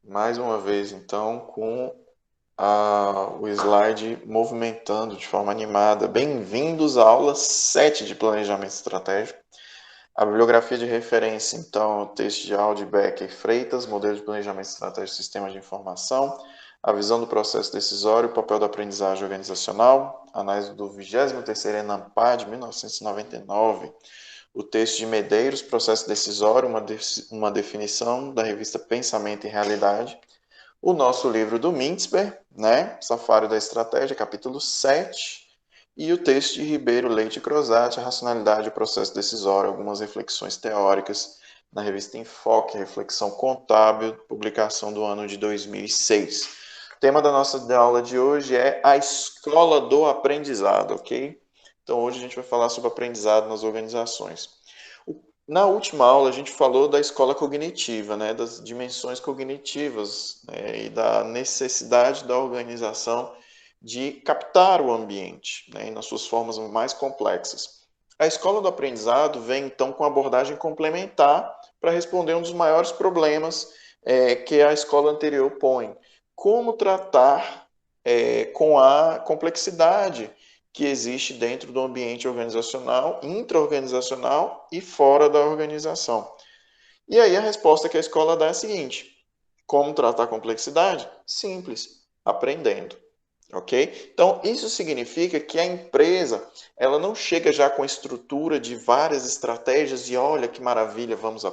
Mais uma vez, então, com o slide movimentando de forma animada. Bem-vindos à aula 7 de Planejamento Estratégico. A bibliografia de referência, então, o texto de Aldi Becker e Freitas, Modelo de Planejamento Estratégico e Sistemas de Informação, a visão do processo decisório, o papel da aprendizagem organizacional, análise do 23º ENAMPA de 1999, o texto de Medeiros, Processo Decisório, uma definição da revista Pensamento e Realidade, o nosso livro do Mintzberg, né? Safário da Estratégia, capítulo 7, e o texto de Ribeiro Leite e Crozat, A Racionalidade e o Processo Decisório, algumas reflexões teóricas, na revista Enfoque, Reflexão Contábil, publicação do ano de 2006. O tema da nossa aula de hoje é a escola do aprendizado, ok? Então hoje a gente vai falar sobre aprendizado nas organizações. Na última aula, a gente falou da escola cognitiva, né, das dimensões cognitivas, né, e da necessidade da organização de captar o ambiente, né, nas suas formas mais complexas. A escola do aprendizado vem, então, com abordagem complementar para responder um dos maiores problemas que a escola anterior põe. Como tratar com a complexidade que existe dentro do ambiente organizacional, intra-organizacional e fora da organização. E aí a resposta que a escola dá é a seguinte: como tratar a complexidade? Simples, aprendendo. Ok? Então, isso significa que a empresa ela não chega já com a estrutura de várias estratégias e olha que maravilha, vamos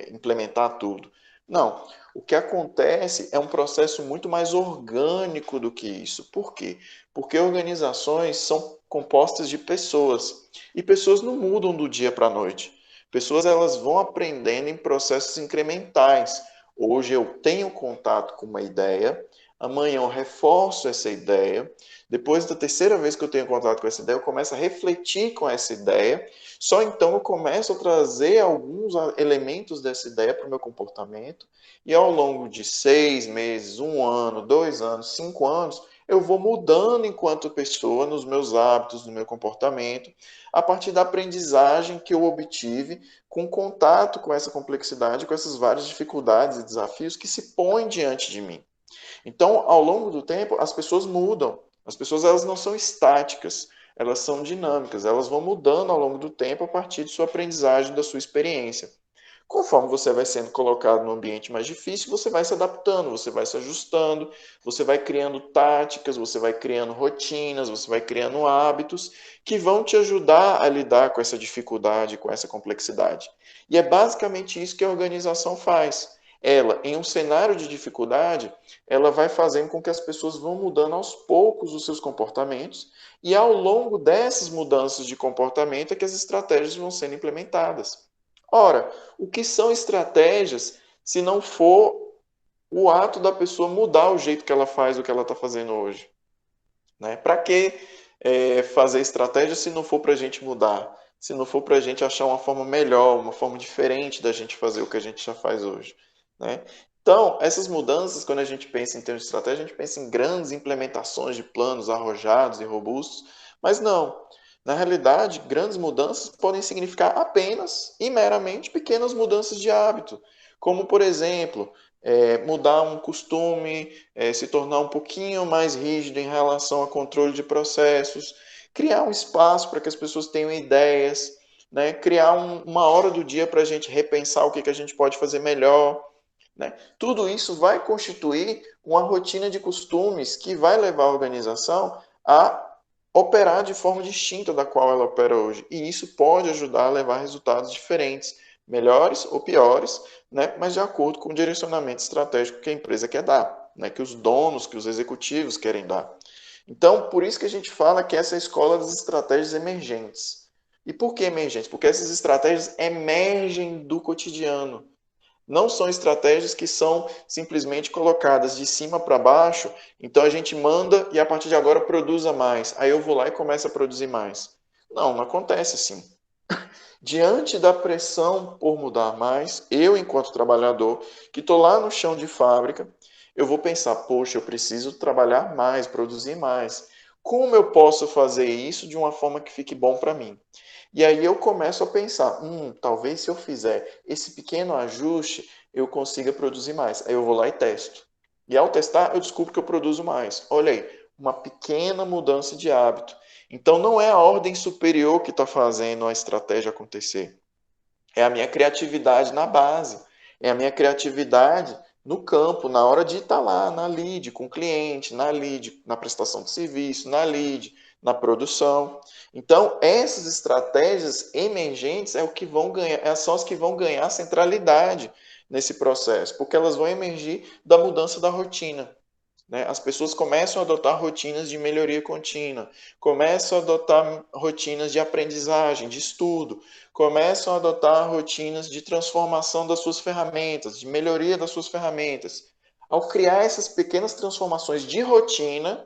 implementar tudo. Não. O que acontece é um processo muito mais orgânico do que isso. Por quê? Porque organizações são compostas de pessoas. E pessoas não mudam do dia para a noite. Pessoas elas vão aprendendo em processos incrementais. Hoje eu tenho contato com uma ideia, amanhã eu reforço essa ideia, depois da terceira vez que eu tenho contato com essa ideia, eu começo a refletir com essa ideia, só então eu começo a trazer alguns elementos dessa ideia para o meu comportamento, e ao longo de 6 meses, 1 ano, 2 anos, 5 anos, eu vou mudando enquanto pessoa nos meus hábitos, no meu comportamento, a partir da aprendizagem que eu obtive com contato com essa complexidade, com essas várias dificuldades e desafios que se põem diante de mim. Então, ao longo do tempo, as pessoas mudam. As pessoas elas não são estáticas, elas são dinâmicas, elas vão mudando ao longo do tempo a partir de sua aprendizagem, da sua experiência. Conforme você vai sendo colocado num ambiente mais difícil, você vai se adaptando, você vai se ajustando, você vai criando táticas, você vai criando rotinas, você vai criando hábitos que vão te ajudar a lidar com essa dificuldade, com essa complexidade. E é basicamente isso que a organização faz. Ela, em um cenário de dificuldade, ela vai fazendo com que as pessoas vão mudando aos poucos os seus comportamentos e ao longo dessas mudanças de comportamento é que as estratégias vão sendo implementadas. Ora, o que são estratégias se não for o ato da pessoa mudar o jeito que ela faz o que ela está fazendo hoje? Né? Para que fazer estratégia se não for para a gente mudar? Se não for para a gente achar uma forma melhor, uma forma diferente da gente fazer o que a gente já faz hoje? Né? Então, essas mudanças, quando a gente pensa em termos de estratégia, a gente pensa em grandes implementações de planos arrojados e robustos, mas não. Na realidade, grandes mudanças podem significar apenas e meramente pequenas mudanças de hábito, como, por exemplo, mudar um costume, se tornar um pouquinho mais rígido em relação a controle de processos, criar um espaço para que as pessoas tenham ideias, né? Criar uma hora do dia para a gente repensar o que a gente pode fazer melhor. Né? Tudo isso vai constituir uma rotina de costumes que vai levar a organização a operar de forma distinta da qual ela opera hoje. E isso pode ajudar a levar a resultados diferentes, melhores ou piores, né? Mas de acordo com o direcionamento estratégico que a empresa quer dar, né? Que os donos, que os executivos querem dar. Então, por isso que a gente fala que essa é a escola das estratégias emergentes. E por que emergentes? Porque essas estratégias emergem do cotidiano. Não são estratégias que são simplesmente colocadas de cima para baixo, então a gente manda e a partir de agora produza mais. Aí eu vou lá e começo a produzir mais. Não, não acontece assim. Diante da pressão por mudar mais, eu, enquanto trabalhador, que estou lá no chão de fábrica, eu vou pensar: poxa, eu preciso trabalhar mais, produzir mais. Como eu posso fazer isso de uma forma que fique bom para mim? E aí eu começo a pensar: talvez se eu fizer esse pequeno ajuste, eu consiga produzir mais. Aí eu vou lá e testo. E ao testar, eu descubro que eu produzo mais. Olha aí, uma pequena mudança de hábito. Então não é a ordem superior que está fazendo a estratégia acontecer. É a minha criatividade na base. É a minha criatividade no campo, na hora de estar lá, na lead, com o cliente, na lead, na prestação de serviço, na lead, na produção. Então, essas estratégias emergentes é o que vão ganhar, são as que vão ganhar centralidade nesse processo, porque elas vão emergir da mudança da rotina. Né? As pessoas começam a adotar rotinas de melhoria contínua, começam a adotar rotinas de aprendizagem, de estudo, começam a adotar rotinas de transformação das suas ferramentas, de melhoria das suas ferramentas. Ao criar essas pequenas transformações de rotina,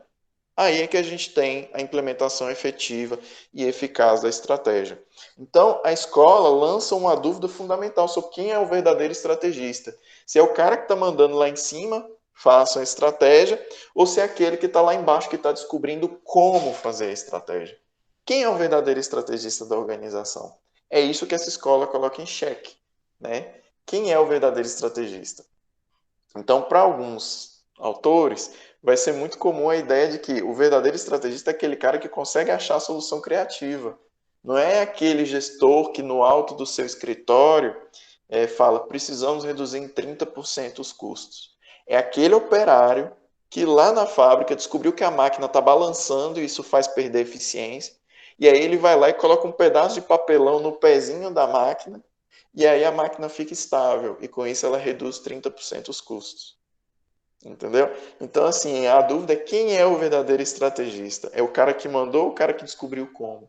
aí é que a gente tem a implementação efetiva e eficaz da estratégia. Então, a escola lança uma dúvida fundamental sobre quem é o verdadeiro estrategista. Se é o cara que está mandando lá em cima, faça a estratégia, ou se é aquele que está lá embaixo que está descobrindo como fazer a estratégia. Quem é o verdadeiro estrategista da organização? É isso que essa escola coloca em xeque. Né? Quem é o verdadeiro estrategista? Então, para alguns autores, vai ser muito comum a ideia de que o verdadeiro estrategista é aquele cara que consegue achar a solução criativa. Não é aquele gestor que no alto do seu escritório fala, precisamos reduzir em 30% os custos. É aquele operário que lá na fábrica descobriu que a máquina está balançando e isso faz perder eficiência. E aí ele vai lá e coloca um pedaço de papelão no pezinho da máquina e aí a máquina fica estável e com isso ela reduz 30% os custos. Entendeu? Então, assim, a dúvida é quem é o verdadeiro estrategista? É o cara que mandou ou o cara que descobriu como?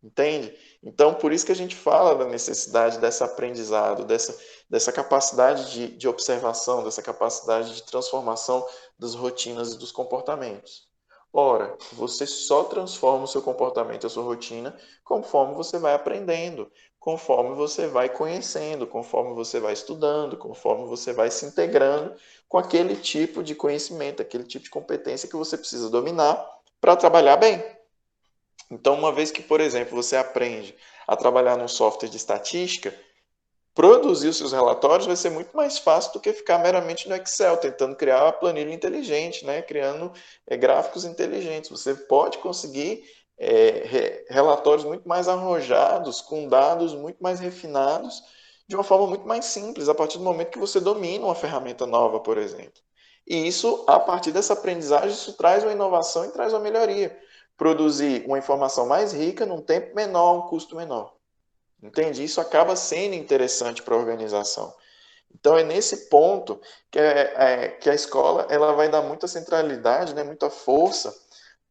Entende? Então, por isso que a gente fala da necessidade desse aprendizado, dessa capacidade de observação, dessa capacidade de transformação das rotinas e dos comportamentos. Ora, você só transforma o seu comportamento, a sua rotina, conforme você vai aprendendo, conforme você vai conhecendo, conforme você vai estudando, conforme você vai se integrando com aquele tipo de conhecimento, aquele tipo de competência que você precisa dominar para trabalhar bem. Então, uma vez que, por exemplo, você aprende a trabalhar num software de estatística, produzir os seus relatórios vai ser muito mais fácil do que ficar meramente no Excel, tentando criar uma planilha inteligente, né? Criando gráficos inteligentes. Você pode conseguir relatórios muito mais arrojados, com dados muito mais refinados, de uma forma muito mais simples, a partir do momento que você domina uma ferramenta nova, por exemplo. E isso, a partir dessa aprendizagem, isso traz uma inovação e traz uma melhoria. Produzir uma informação mais rica num tempo menor, um custo menor. Entende? Isso acaba sendo interessante para a organização. Então é nesse ponto que a escola ela vai dar muita centralidade, né, muita força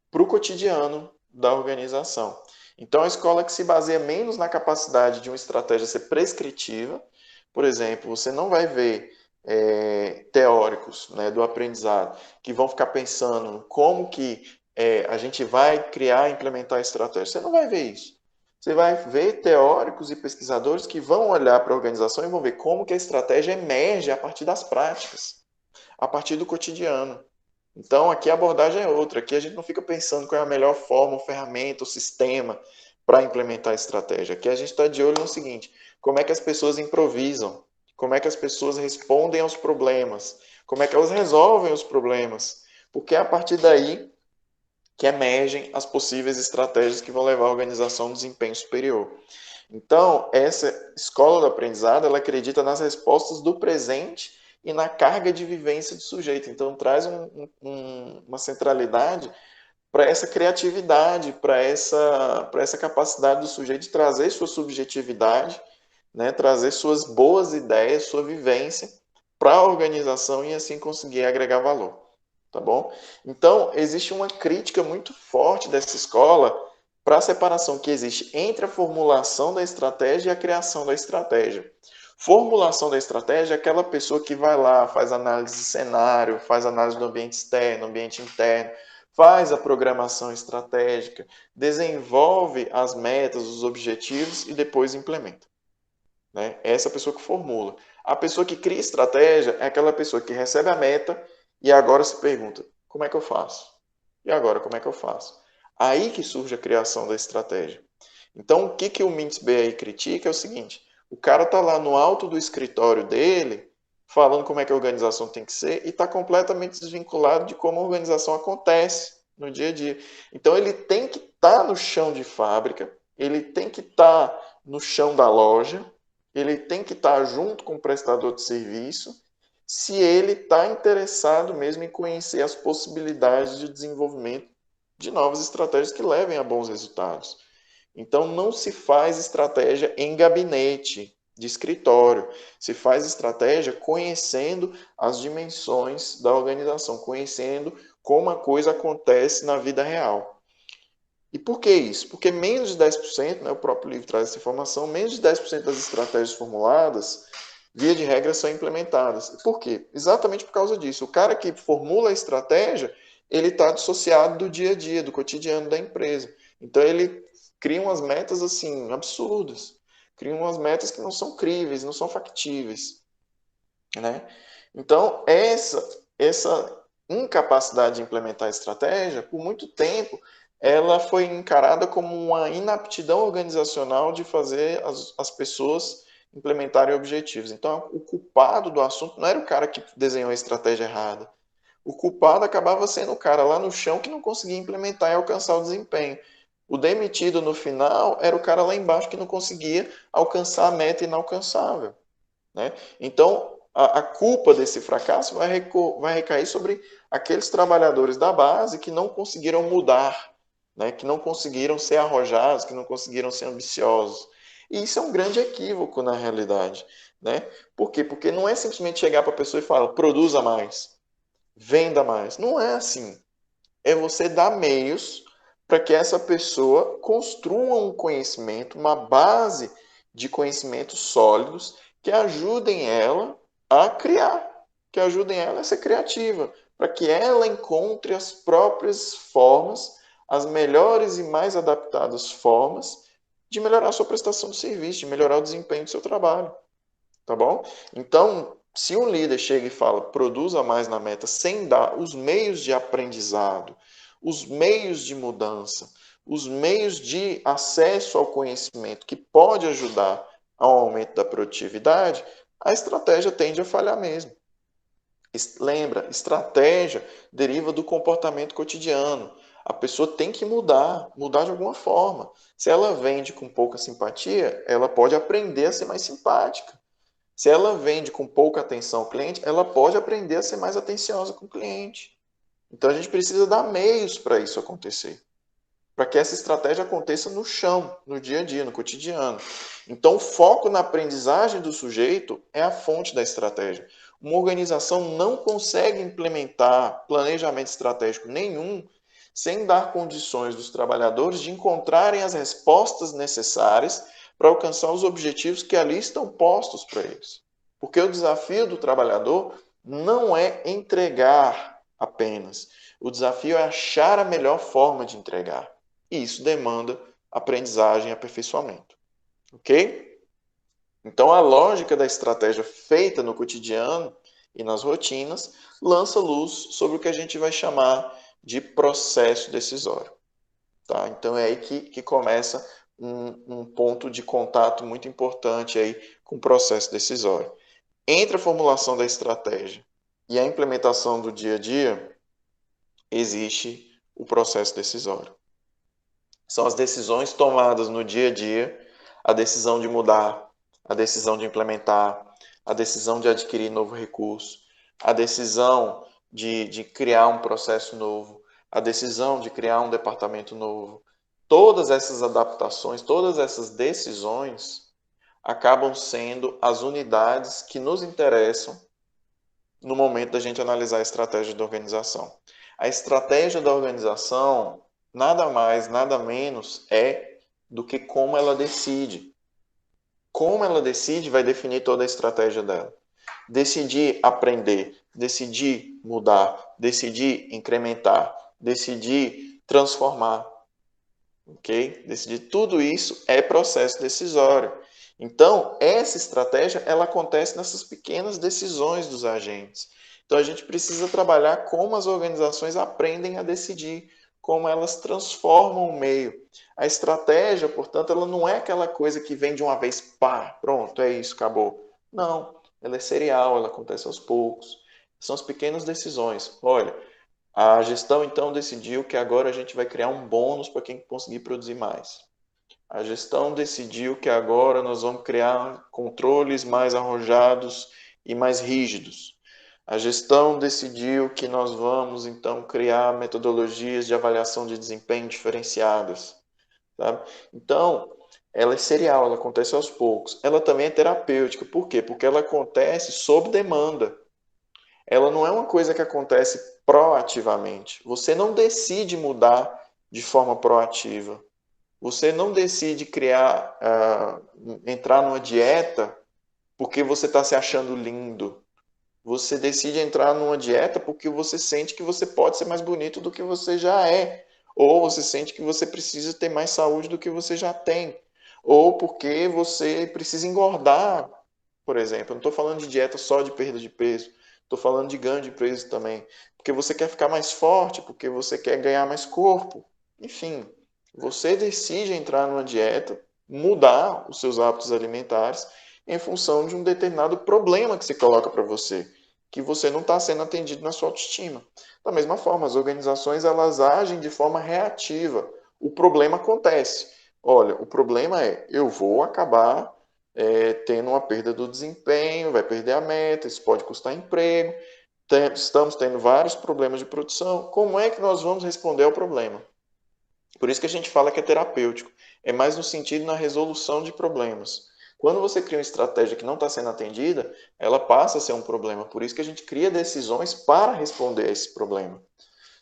para o cotidiano da organização. Então a escola que se baseia menos na capacidade de uma estratégia ser prescritiva, por exemplo, você não vai ver teóricos, né, do aprendizado que vão ficar pensando como que a gente vai criar e implementar a estratégia. Você não vai ver isso. Você vai ver teóricos e pesquisadores que vão olhar para a organização e vão ver como que a estratégia emerge a partir das práticas, a partir do cotidiano. Então, aqui a abordagem é outra. Aqui a gente não fica pensando qual é a melhor forma, ferramenta, o sistema para implementar a estratégia. Aqui a gente está de olho no seguinte: como é que as pessoas improvisam? Como é que as pessoas respondem aos problemas? Como é que elas resolvem os problemas? Porque é a partir daí que emergem as possíveis estratégias que vão levar a organização a um desempenho superior. Então, essa escola do aprendizado, ela acredita nas respostas do presente e na carga de vivência do sujeito. Então, traz uma centralidade para essa criatividade, para essa capacidade do sujeito de trazer sua subjetividade, né, trazer suas boas ideias, sua vivência para a organização e assim conseguir agregar valor. Tá bom? Então, existe uma crítica muito forte dessa escola para a separação que existe entre a formulação da estratégia e a criação da estratégia. Formulação da estratégia é aquela pessoa que vai lá, faz análise de cenário, faz análise do ambiente externo, ambiente interno, faz a programação estratégica, desenvolve as metas, os objetivos e depois implementa. Né? É essa pessoa que formula. A pessoa que cria estratégia é aquela pessoa que recebe a meta e agora se pergunta, como é que eu faço? E agora, como é que eu faço? Aí que surge a criação da estratégia. Então, o que o Mintz BI critica é o seguinte, o cara está lá no alto do escritório dele, falando como é que a organização tem que ser, e está completamente desvinculado de como a organização acontece no dia a dia. Então ele tem que estar no chão de fábrica, ele tem que estar no chão da loja, ele tem que estar junto com o prestador de serviço, se ele está interessado mesmo em conhecer as possibilidades de desenvolvimento de novas estratégias que levem a bons resultados. Então, não se faz estratégia em gabinete de escritório, se faz estratégia conhecendo as dimensões da organização, conhecendo como a coisa acontece na vida real. E por que isso? Porque menos de 10%, né, o próprio livro traz essa informação, menos de 10% das estratégias formuladas, via de regra, são implementadas. Por quê? Exatamente por causa disso. O cara que formula a estratégia, ele está dissociado do dia a dia, do cotidiano da empresa. Então, ele cria umas metas assim, absurdas. Cria umas metas que não são críveis, não são factíveis. Né? Então, essa incapacidade de implementar a estratégia, por muito tempo, ela foi encarada como uma inaptidão organizacional de fazer as pessoas implementarem objetivos. Então, o culpado do assunto não era o cara que desenhou a estratégia errada. O culpado acabava sendo o cara lá no chão que não conseguia implementar e alcançar o desempenho. O demitido no final era o cara lá embaixo que não conseguia alcançar a meta inalcançável. Né? Então, a culpa desse fracasso vai recair sobre aqueles trabalhadores da base que não conseguiram mudar, né? Que não conseguiram ser arrojados, que não conseguiram ser ambiciosos. E isso é um grande equívoco na realidade. Né? Por quê? Porque não é simplesmente chegar para a pessoa e falar, produza mais, venda mais. Não é assim. É você dar meios para que essa pessoa construa um conhecimento, uma base de conhecimentos sólidos que ajudem ela a criar, que ajudem ela a ser criativa, para que ela encontre as próprias formas, as melhores e mais adaptadas formas de melhorar a sua prestação de serviço, de melhorar o desempenho do seu trabalho. Tá bom? Então, se um líder chega e fala, produza mais na meta, sem dar os meios de aprendizado, os meios de mudança, os meios de acesso ao conhecimento que pode ajudar ao aumento da produtividade, a estratégia tende a falhar mesmo. Lembra, estratégia deriva do comportamento cotidiano. A pessoa tem que mudar, mudar de alguma forma. Se ela vende com pouca simpatia, ela pode aprender a ser mais simpática. Se ela vende com pouca atenção ao cliente, ela pode aprender a ser mais atenciosa com o cliente. Então a gente precisa dar meios para isso acontecer, para que essa estratégia aconteça no chão, no dia a dia, no cotidiano. Então o foco na aprendizagem do sujeito é a fonte da estratégia. Uma organização não consegue implementar planejamento estratégico nenhum sem dar condições dos trabalhadores de encontrarem as respostas necessárias para alcançar os objetivos que ali estão postos para eles. Porque o desafio do trabalhador não é entregar apenas. O desafio é achar a melhor forma de entregar. E isso demanda aprendizagem e aperfeiçoamento. Ok? Então, a lógica da estratégia feita no cotidiano e nas rotinas lança luz sobre o que a gente vai chamar de processo decisório. Tá? Então, é aí que começa um ponto de contato muito importante aí com o processo decisório. Entre a formulação da estratégia e a implementação do dia a dia, existe o processo decisório. São as decisões tomadas no dia a dia, a decisão de mudar, a decisão de implementar, a decisão de adquirir novo recurso, a decisão de criar um processo novo, a decisão de criar um departamento novo. Todas essas adaptações, todas essas decisões acabam sendo as unidades que nos interessam no momento da gente analisar a estratégia da organização. A estratégia da organização nada mais, nada menos é do que como ela decide. Como ela decide vai definir toda a estratégia dela. Decidir aprender, decidir mudar, decidir incrementar, decidir transformar. Ok? Decidir tudo isso é processo decisório. Então, essa estratégia ela acontece nessas pequenas decisões dos agentes. Então, a gente precisa trabalhar como as organizações aprendem a decidir, como elas transformam o meio. A estratégia, portanto, ela não é aquela coisa que vem de uma vez, pá, pronto, é isso, acabou. Não. ela é serial, ela acontece aos poucos. São as pequenas decisões. Olha, a gestão então decidiu que agora a gente vai criar um bônus para quem conseguir produzir mais. A gestão decidiu que agora nós vamos criar controles mais arrojados e mais rígidos. A gestão decidiu que nós vamos então criar metodologias de avaliação de desempenho diferenciadas, sabe? Então, ela é serial, ela acontece aos poucos. Ela também é terapêutica. Por quê? Porque ela acontece sob demanda. Ela não é uma coisa que acontece proativamente. Você não decide mudar de forma proativa. Você não decide criar, entrar numa dieta porque você está se achando lindo. Você decide entrar numa dieta porque você sente que você pode ser mais bonito do que você já é. Ou você sente que você precisa ter mais saúde do que você já tem. Ou porque você precisa engordar, por exemplo. Eu não estou falando de dieta só de perda de peso. Estou falando de ganho de peso também. Porque você quer ficar mais forte, porque você quer ganhar mais corpo. Enfim, você decide entrar numa dieta, mudar os seus hábitos alimentares em função de um determinado problema que se coloca para você, que você não está sendo atendido na sua autoestima. Da mesma forma, as organizações elas agem de forma reativa. O problema acontece. Olha, o problema é, eu vou acabar tendo uma perda do desempenho, vai perder a meta, isso pode custar emprego, estamos tendo vários problemas de produção. Como é que nós vamos responder ao problema? Por isso que a gente fala que é terapêutico. É mais no sentido na resolução de problemas. Quando você cria uma estratégia que não está sendo atendida, ela passa a ser um problema. Por isso que a gente cria decisões para responder a esse problema.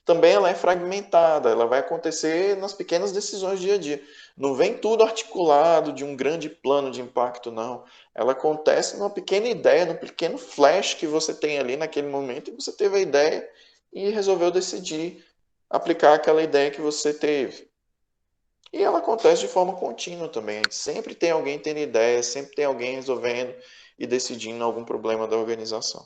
Também ela é fragmentada, ela vai acontecer nas pequenas decisões do dia a dia. Não vem tudo articulado de um grande plano de impacto, não. Ela acontece numa pequena ideia, num pequeno flash que você tem ali naquele momento e você teve a ideia e resolveu decidir aplicar aquela ideia que você teve. E ela acontece de forma contínua também. Sempre tem alguém tendo ideia, sempre tem alguém resolvendo e decidindo algum problema da organização.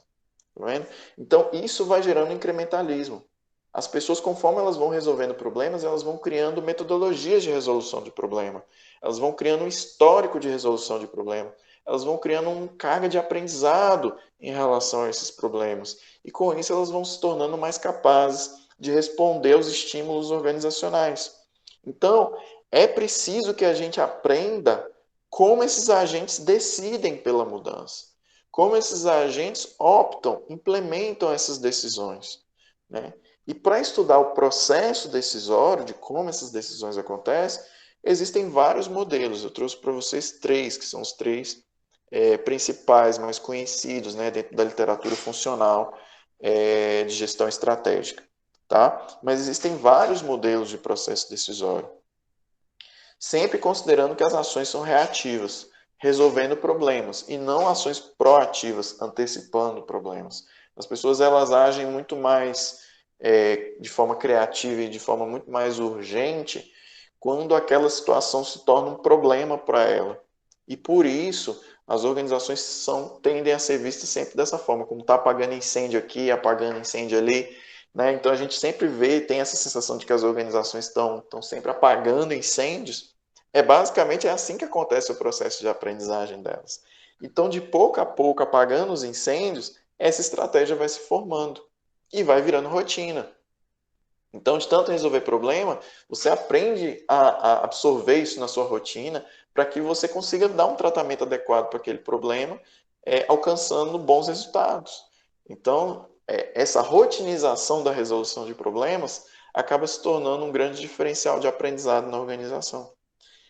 Tá vendo? Então, isso vai gerando incrementalismo. As pessoas, conforme elas vão resolvendo problemas, elas vão criando metodologias de resolução de problema. Elas vão criando um histórico de resolução de problema. Elas vão criando uma carga de aprendizado em relação a esses problemas. E com isso, elas vão se tornando mais capazes de responder aos estímulos organizacionais. Então, é preciso que a gente aprenda como esses agentes decidem pela mudança, como esses agentes optam, implementam essas decisões, né? E para estudar o processo decisório, de como essas decisões acontecem, existem vários modelos. Eu trouxe para vocês três, que são os três principais, mais conhecidos, né, dentro da literatura funcional de gestão estratégica. Tá? Mas existem vários modelos de processo decisório, sempre considerando que as ações são reativas, resolvendo problemas, e não ações proativas, antecipando problemas. As pessoas elas agem muito mais de forma criativa e de forma muito mais urgente quando aquela situação se torna um problema para ela. E por isso as organizações tendem a ser vistas sempre dessa forma, como está apagando incêndio aqui, apagando incêndio ali, né? Então a gente sempre vê, tem essa sensação de que as organizações estão sempre apagando incêndios. Basicamente assim que acontece o processo de aprendizagem delas. Então, de pouco a pouco, apagando os incêndios, essa estratégia vai se formando e vai virando rotina. Então, de tanto resolver problema, você aprende a absorver isso na sua rotina para que você consiga dar um tratamento adequado para aquele problema, alcançando bons resultados. Então, essa rotinização da resolução de problemas acaba se tornando um grande diferencial de aprendizado na organização.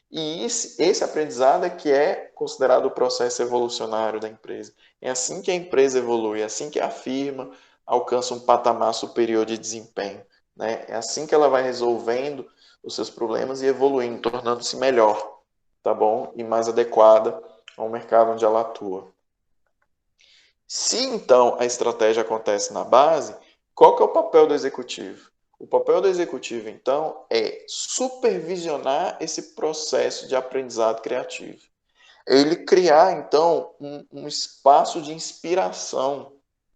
E esse aprendizado é que é considerado o processo evolucionário da empresa. É assim que a empresa evolui, é assim que a firma alcança um patamar superior de desempenho, né? É assim que ela vai resolvendo os seus problemas e evoluindo, tornando-se melhor, tá bom? E mais adequada ao mercado onde ela atua. Se então a estratégia acontece na base, qual que é o papel do executivo? O papel do executivo, então, é supervisionar esse processo de aprendizado criativo. Ele criar, então, um espaço de inspiração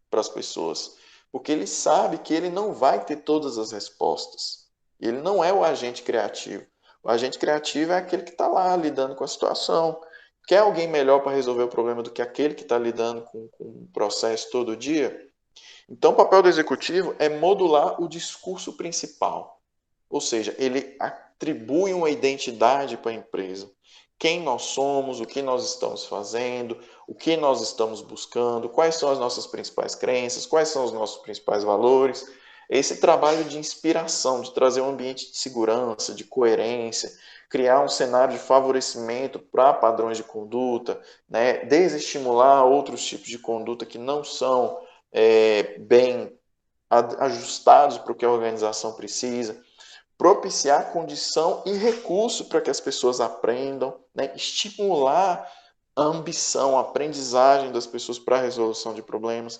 para as pessoas, porque ele sabe que ele não vai ter todas as respostas. Ele não é o agente criativo. O agente criativo é aquele que está lá lidando com a situação, Quer alguém melhor para resolver o problema do que aquele que está lidando com o processo todo dia? Então, o papel do executivo é modular o discurso principal, ou seja, ele atribui uma identidade para a empresa. Quem nós somos, o que nós estamos fazendo, o que nós estamos buscando, quais são as nossas principais crenças, quais são os nossos principais valores. Esse trabalho de inspiração, de trazer um ambiente de segurança, de coerência, criar um cenário de favorecimento para padrões de conduta, né? Desestimular outros tipos de conduta que não são bem ajustados para o que a organização precisa, propiciar condição e recurso para que as pessoas aprendam, né? Estimular a ambição, a aprendizagem das pessoas para a resolução de problemas,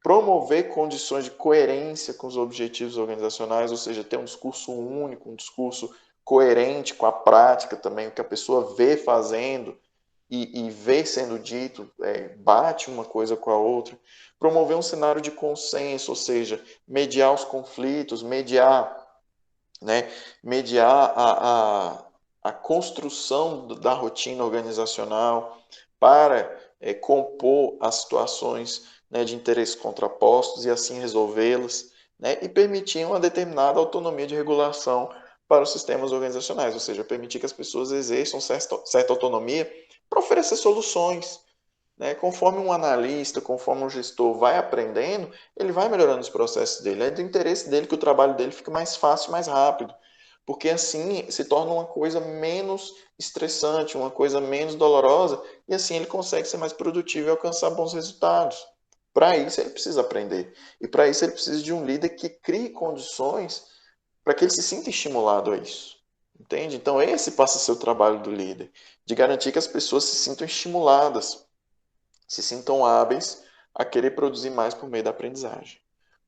promover condições de coerência com os objetivos organizacionais, ou seja, ter um discurso único, um discurso coerente com a prática também, o que a pessoa vê fazendo e vê sendo dito, bate uma coisa com a outra, promover um cenário de consenso, ou seja, mediar os conflitos, mediar, né, mediar a construção da rotina organizacional para compor as situações, né, de interesses contrapostos e assim resolvê-las, né, e permitir uma determinada autonomia de regulação para os sistemas organizacionais, ou seja, permitir que as pessoas exerçam certa autonomia para oferecer soluções, né? Conforme um analista, conforme um gestor vai aprendendo, ele vai melhorando os processos dele. É do interesse dele que o trabalho dele fique mais fácil e mais rápido, porque assim se torna uma coisa menos estressante, uma coisa menos dolorosa, e assim ele consegue ser mais produtivo e alcançar bons resultados. Para isso ele precisa aprender. E para isso ele precisa de um líder que crie condições para que ele se sinta estimulado a isso. Entende? Então esse passa a ser o trabalho do líder, de garantir que as pessoas se sintam estimuladas, se sintam hábeis a querer produzir mais por meio da aprendizagem.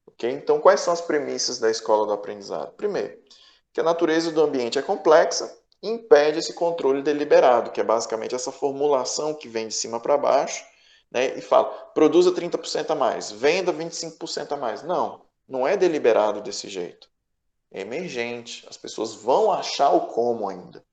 Okay? Então, quais são as premissas da escola do aprendizado? Primeiro, que a natureza do ambiente é complexa e impede esse controle deliberado, que é basicamente essa formulação que vem de cima para baixo, né, e fala, produza 30% a mais, venda 25% a mais. Não, não é deliberado desse jeito. É emergente. As pessoas vão achar o como ainda.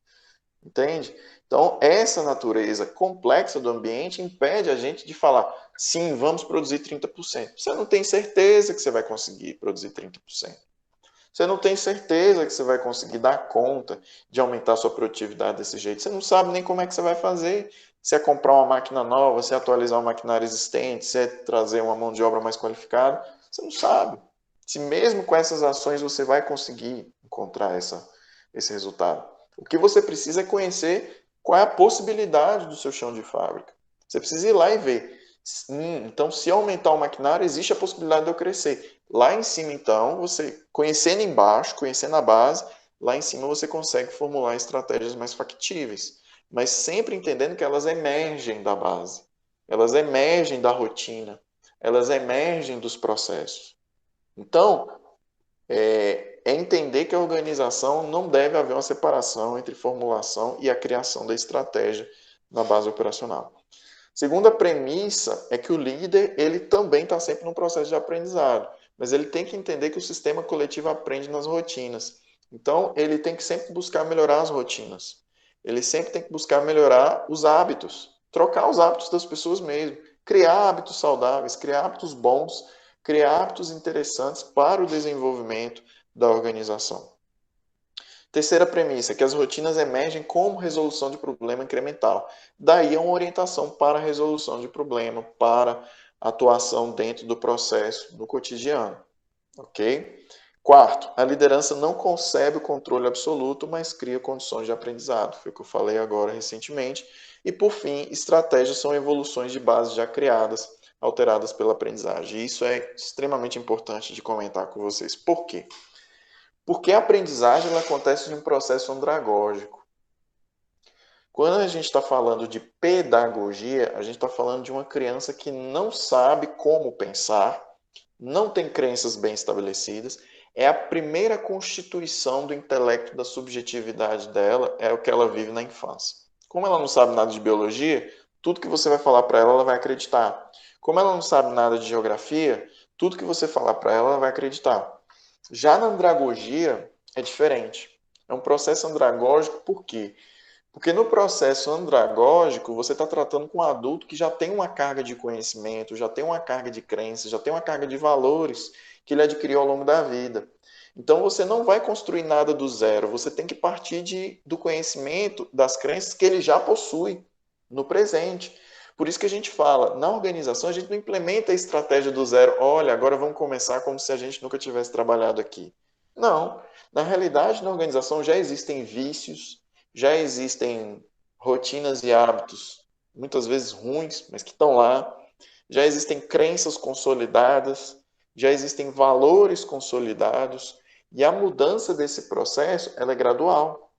Entende? Então, essa natureza complexa do ambiente impede a gente de falar, sim, vamos produzir 30%. Você não tem certeza que você vai conseguir produzir 30%. Você não tem certeza que você vai conseguir dar conta de aumentar a sua produtividade desse jeito. Você não sabe nem como é que você vai fazer. Se é comprar uma máquina nova, se é atualizar um maquinário existente, se é trazer uma mão de obra mais qualificada. Você não sabe. Se mesmo com essas ações você vai conseguir encontrar esse resultado. O que você precisa é conhecer qual é a possibilidade do seu chão de fábrica. Você precisa ir lá e ver. Então, se aumentar o maquinário, existe a possibilidade de eu crescer. Lá em cima, então, você conhecendo embaixo, conhecendo a base, lá em cima você consegue formular estratégias mais factíveis, mas sempre entendendo que elas emergem da base, elas emergem da rotina, elas emergem dos processos. Então, é entender que a organização não deve haver uma separação entre formulação e a criação da estratégia na base operacional. Segunda premissa é que o líder ele também está sempre num processo de aprendizado, mas ele tem que entender que o sistema coletivo aprende nas rotinas. Então, ele tem que sempre buscar melhorar as rotinas. Ele sempre tem que buscar melhorar os hábitos, trocar os hábitos das pessoas mesmo, criar hábitos saudáveis, criar hábitos bons, criar hábitos interessantes para o desenvolvimento da organização. Terceira premissa, que as rotinas emergem como resolução de problema incremental. Daí é uma orientação para a resolução de problema, para atuação dentro do processo, no cotidiano. Ok? Quarto, a liderança não concebe o controle absoluto, mas cria condições de aprendizado. Foi o que eu falei agora recentemente. E, por fim, estratégias são evoluções de bases já criadas, alteradas pela aprendizagem. E isso é extremamente importante de comentar com vocês. Por quê? Porque a aprendizagem ela acontece de um processo andragógico. Quando a gente está falando de pedagogia, a gente está falando de uma criança que não sabe como pensar, não tem crenças bem estabelecidas, é a primeira constituição do intelecto, da subjetividade dela, é o que ela vive na infância. Como ela não sabe nada de biologia, tudo que você vai falar para ela, ela vai acreditar. Como ela não sabe nada de geografia, tudo que você falar para ela, ela vai acreditar. Já na andragogia é diferente. É um processo andragógico por quê? Porque no processo andragógico, você está tratando com um adulto que já tem uma carga de conhecimento, já tem uma carga de crenças, já tem uma carga de valores que ele adquiriu ao longo da vida. Então, você não vai construir nada do zero, você tem que partir do conhecimento, das crenças que ele já possui no presente. Por isso que a gente fala, na organização, a gente não implementa a estratégia do zero. Olha, agora vamos começar como se a gente nunca tivesse trabalhado aqui. Não. Na realidade, na organização já existem vícios, já existem rotinas e hábitos, muitas vezes ruins, mas que estão lá. Já existem crenças consolidadas, já existem valores consolidados, e a mudança desse processo ela é gradual.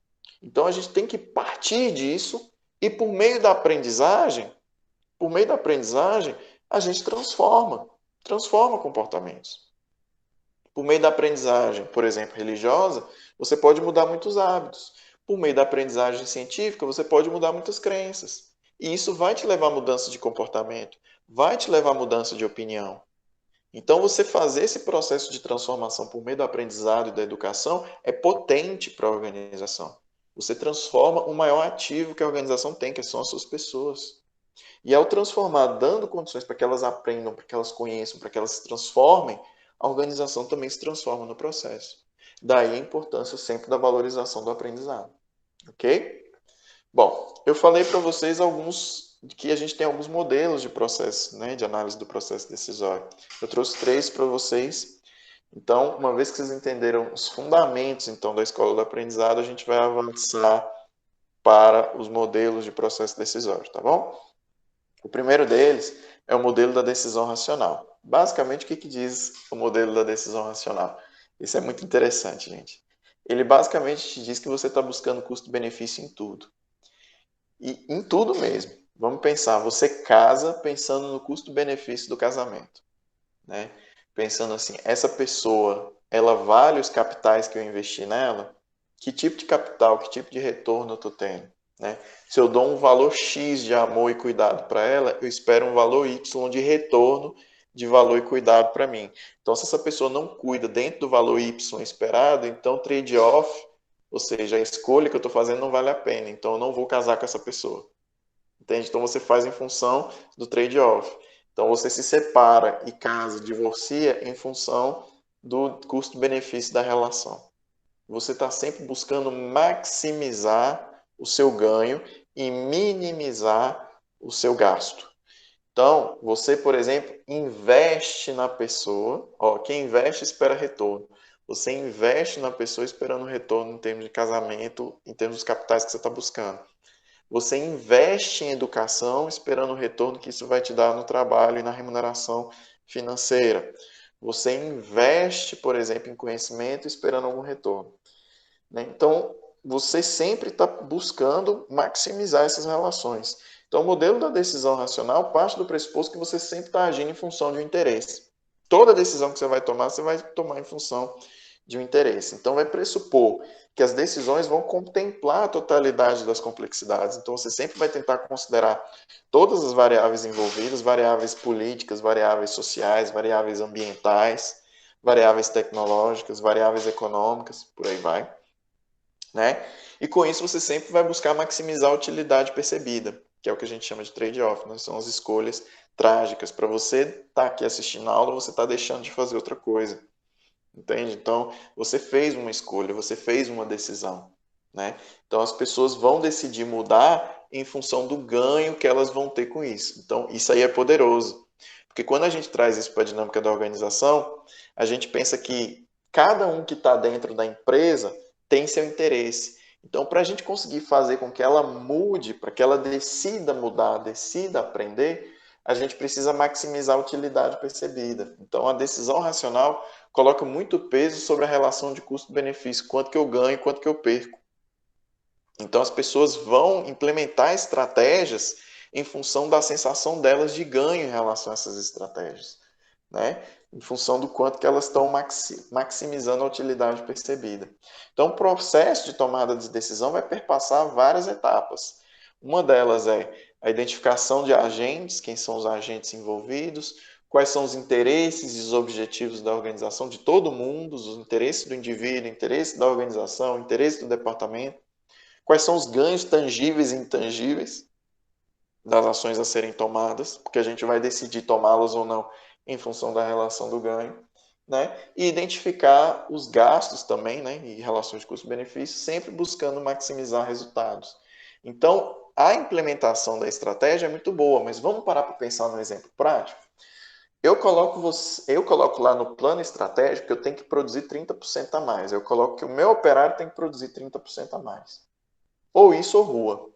Então a gente tem que partir disso e por meio da aprendizagem, a gente transforma comportamentos. Por meio da aprendizagem, por exemplo, religiosa, você pode mudar muitos hábitos. Por meio da aprendizagem científica, você pode mudar muitas crenças. E isso vai te levar a mudança de comportamento, vai te levar a mudança de opinião. Então, você fazer esse processo de transformação por meio do aprendizado e da educação é potente para a organização. Você transforma o maior ativo que a organização tem, que são as suas pessoas. E ao transformar, dando condições para que elas aprendam, para que elas conheçam, para que elas se transformem, a organização também se transforma no processo. Daí a importância sempre da valorização do aprendizado. Ok? Bom, eu falei para vocês que a gente tem alguns modelos de processo, né, de análise do processo decisório. Eu trouxe 3 para vocês. Então, uma vez que vocês entenderam os fundamentos então da escola do aprendizado, a gente vai avançar para os modelos de processo decisório, tá bom? O primeiro deles é o modelo da decisão racional. Basicamente, o que diz o modelo da decisão racional? Isso é muito interessante, gente. Ele basicamente te diz que você está buscando custo-benefício em tudo. E em tudo mesmo. Vamos pensar, você casa pensando no custo-benefício do casamento, né? Pensando assim, essa pessoa, ela vale os capitais que eu investi nela? Que tipo de capital, que tipo de retorno eu estou tendo? Né? Se eu dou um valor X de amor e cuidado para ela, eu espero um valor Y de retorno de valor e cuidado para mim. Então, se essa pessoa não cuida dentro do valor Y esperado, então trade-off, ou seja, a escolha que eu estou fazendo não vale a pena. Então, eu não vou casar com essa pessoa. Entende? Então, você faz em função do trade-off. Então, você se separa e casa, divorcia em função do custo-benefício da relação. Você está sempre buscando maximizar o seu ganho e minimizar o seu gasto. Então, você, por exemplo, investe na pessoa. Ó, quem investe espera retorno. Você investe na pessoa esperando retorno em termos de casamento, em termos dos capitais que você está buscando. Você investe em educação esperando o retorno que isso vai te dar no trabalho e na remuneração financeira. Você investe, por exemplo, em conhecimento esperando algum retorno. Né? Então, você sempre está buscando maximizar essas relações. Então, o modelo da decisão racional parte do pressuposto que você sempre está agindo em função de um interesse. Toda decisão que você vai tomar em função de um interesse. Então, vai pressupor que as decisões vão contemplar a totalidade das complexidades. Então, você sempre vai tentar considerar todas as variáveis envolvidas, variáveis políticas, variáveis sociais, variáveis ambientais, variáveis tecnológicas, variáveis econômicas, por aí vai. Né? E com isso você sempre vai buscar maximizar a utilidade percebida, que é o que a gente chama de trade-off, né? São as escolhas trágicas. Para você estar aqui assistindo a aula, você está deixando de fazer outra coisa. Entende? Então, você fez uma escolha, você fez uma decisão. Né? Então, as pessoas vão decidir mudar em função do ganho que elas vão ter com isso. Então, isso aí é poderoso. Porque quando a gente traz isso para a dinâmica da organização, a gente pensa que cada um que está dentro da empresa tem seu interesse. Então, para a gente conseguir fazer com que ela mude, para que ela decida mudar, decida aprender, a gente precisa maximizar a utilidade percebida. Então, a decisão racional coloca muito peso sobre a relação de custo-benefício, quanto que eu ganho e quanto que eu perco. Então, as pessoas vão implementar estratégias em função da sensação delas de ganho em relação a essas estratégias, né? Em função do quanto que elas estão maximizando a utilidade percebida. Então, o processo de tomada de decisão vai perpassar várias etapas. Uma delas é a identificação de agentes, quem são os agentes envolvidos, quais são os interesses e os objetivos da organização de todo mundo, os interesses do indivíduo, o interesse da organização, o interesse do departamento. quais são os ganhos tangíveis e intangíveis das ações a serem tomadas, porque a gente vai decidir tomá-las ou não em função da relação do ganho, né? E identificar os gastos também, né? E relações de custo-benefício, sempre buscando maximizar resultados. Então, a implementação da estratégia é muito boa, mas vamos parar para pensar no exemplo prático? Eu coloco lá no plano estratégico que eu tenho que produzir 30% a mais. Eu coloco que o meu operário tem que produzir 30% a mais. Ou isso ou rua.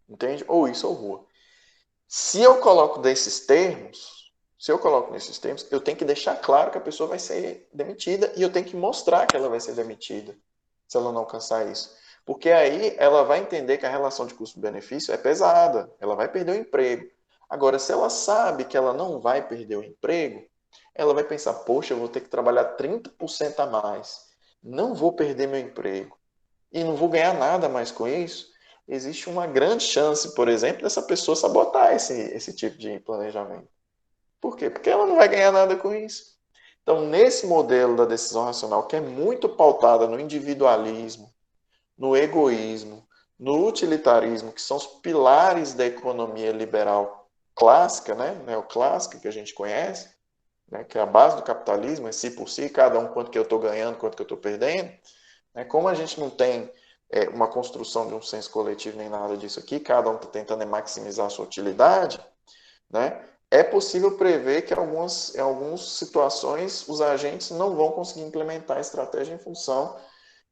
Entende? Ou isso ou rua. Se eu coloco nesses termos, eu tenho que deixar claro que a pessoa vai ser demitida e eu tenho que mostrar que ela vai ser demitida se ela não alcançar isso. Porque aí ela vai entender que a relação de custo-benefício é pesada, ela vai perder o emprego. Agora, se ela sabe que ela não vai perder o emprego, ela vai pensar, poxa, eu vou ter que trabalhar 30% a mais, não vou perder meu emprego e não vou ganhar nada mais com isso. Existe uma grande chance, por exemplo, dessa pessoa sabotar esse tipo de planejamento. Por quê? Porque ela não vai ganhar nada com isso. Então, nesse modelo da decisão racional, que é muito pautada no individualismo, no egoísmo, no utilitarismo, que são os pilares da economia liberal clássica, né, neoclássica, que a gente conhece, né, que é a base do capitalismo, é si por si, cada um quanto que eu estou ganhando, quanto que eu estou perdendo. Né, como a gente não tem uma construção de um senso coletivo nem nada disso aqui, cada um está tentando maximizar a sua utilidade, né, é possível prever que em algumas situações os agentes não vão conseguir implementar a estratégia em função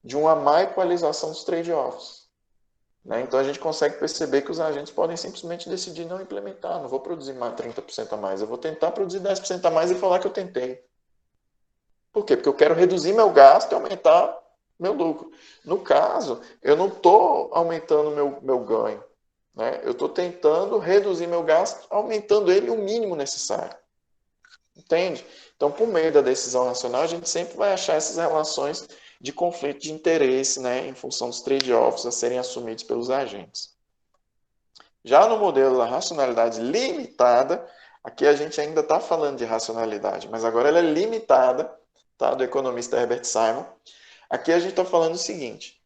de uma má equalização dos trade-offs. Né? Então a gente consegue perceber que os agentes podem simplesmente decidir não implementar, não vou produzir mais 30% a mais, eu vou tentar produzir 10% a mais e falar que eu tentei. Por quê? Porque eu quero reduzir meu gasto e aumentar meu lucro. No caso, eu não estou aumentando meu ganho. Né? Eu estou tentando reduzir meu gasto, aumentando ele o mínimo necessário. Entende? Então, por meio da decisão racional, a gente sempre vai achar essas relações de conflito de interesse, né, em função dos trade-offs a serem assumidos pelos agentes. Já no modelo da racionalidade limitada, aqui a gente ainda está falando de racionalidade, mas agora ela é limitada, tá, do economista Herbert Simon. Aqui a gente está falando o seguinte,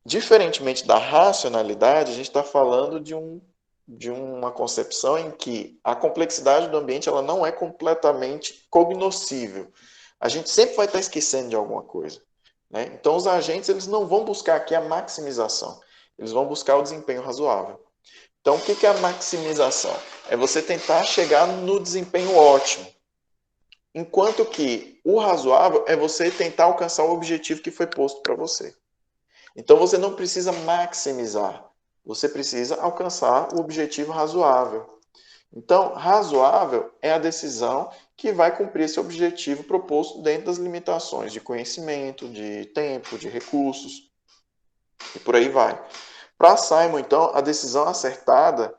diferentemente da racionalidade, a gente está falando de uma concepção em que a complexidade do ambiente ela não é completamente cognoscível. A gente sempre vai estar esquecendo de alguma coisa. Né? Então, os agentes eles não vão buscar aqui a maximização, eles vão buscar o desempenho razoável. Então, o que é a maximização? É você tentar chegar no desempenho ótimo. Enquanto que o razoável é você tentar alcançar o objetivo que foi posto para você. Então, você não precisa maximizar. Você precisa alcançar o objetivo razoável. Então, razoável é a decisão que vai cumprir esse objetivo proposto dentro das limitações de conhecimento, de tempo, de recursos e por aí vai. Para Simon, então, a decisão acertada